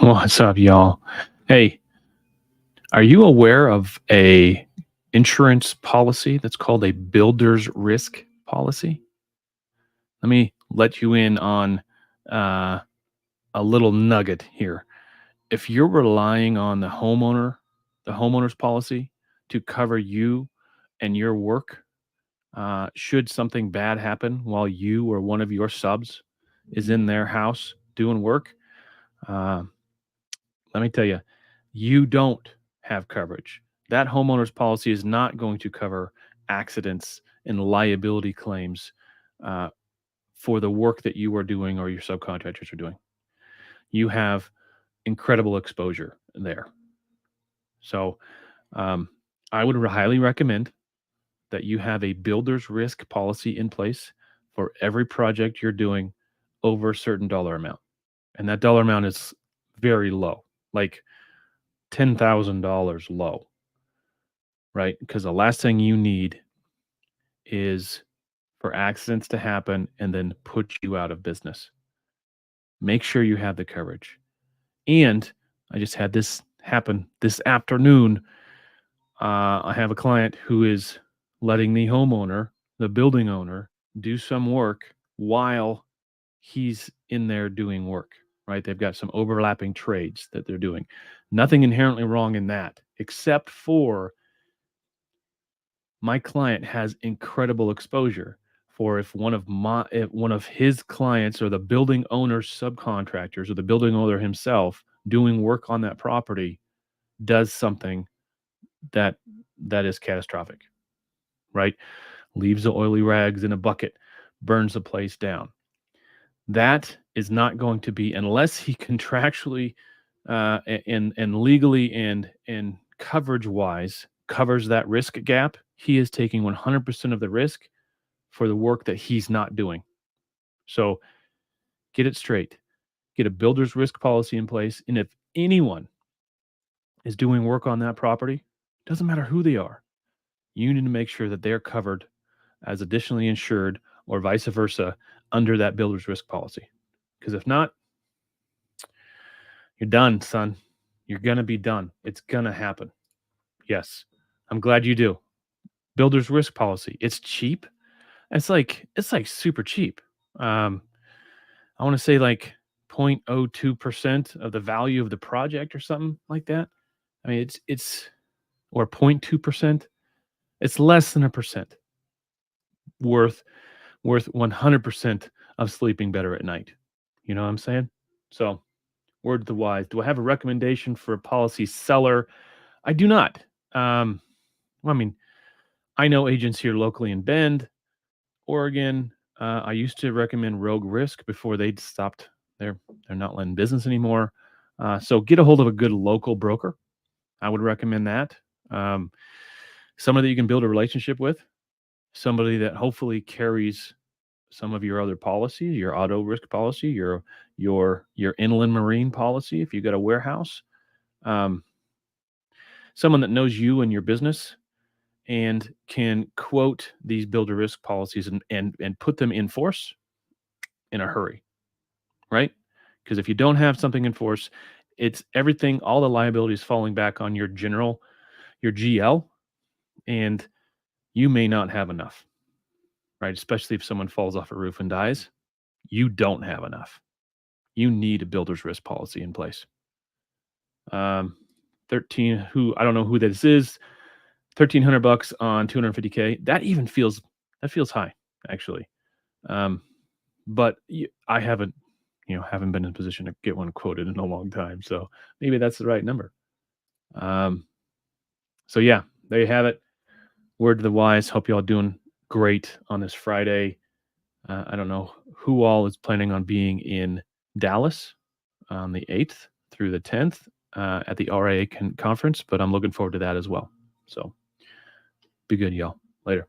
What's up, y'all? Hey, are you aware of a insurance policy that's called a builder's risk policy? Let me let you in on uh, a little nugget here. If you're relying on the homeowner's policy to cover you and your work, should something bad happen while you or one of your subs is in their house doing work, uh, let me tell you, you don't have coverage. That homeowner's policy is not going to cover accidents and liability claims uh, for the work that you are doing or your subcontractors are doing. You have incredible exposure there. So um, I would highly recommend that you have a builder's risk policy in place for every project you're doing over a certain dollar amount. And that dollar amount is very low, like $10,000 low, right? Because the last thing you need is for accidents to happen and then put you out of business. Make sure you have the coverage. And I just had this happen this afternoon. I have a client who is letting the homeowner, the building owner, do some work while he's in there doing work, right? They've got some overlapping trades that they're doing. Nothing inherently wrong in that, except for my client has incredible exposure for if one of his clients or the building owner's subcontractors or the building owner himself doing work on that property does something that that is catastrophic, right? Leaves the oily rags in a bucket, burns the place down. That is not going to be, unless he contractually and legally and coverage wise covers that risk gap. He is taking 100% of the risk for the work that he's not doing. So get it straight. Get a builder's risk policy in place, and if anyone is doing work on that property, doesn't matter who they are, you need to make sure that they're covered as additionally insured or vice versa under that builder's risk policy. Because if not, you're done, son. You're going to be done. It's going to happen. Yes. I'm glad you do. Builder's risk policy. It's cheap. It's like super cheap. I want to say like 0.02% of the value of the project or something like that. I mean, it's or 0.2%. It's less than a percent worth worth 100% of sleeping better at night. You know what I'm saying? So, word to the wise. Do I have a recommendation for a policy seller? I do not. Well, I mean, I know agents here locally in Bend, Oregon. I used to recommend Rogue Risk before they'd stopped. They're not letting business anymore. So get a hold of a good local broker. I would recommend that. Um, Somebody that you can build a relationship with. Somebody that hopefully carries some of your other policies, your auto risk policy, your inland marine policy. If you got a warehouse, um, someone that knows you and your business and can quote these builder risk policies and put them in force in a hurry, right? Because if you don't have something in force, it's everything, all the liabilities falling back on your GL, and you may not have enough, right? Especially if someone falls off a roof and dies, you don't have enough. You need a builder's risk policy in place. 13, who I don't know who this is, $1,300 on 250K. That feels high, actually. But I haven't been in a position to get one quoted in a long time. So maybe that's the right number. So yeah, there you have it. Word to the wise. Hope you all doing great on this Friday. I don't know who all is planning on being in Dallas on the 8th through the 10th at the RIA conference, but I'm looking forward to that as well. So be good, y'all. Later.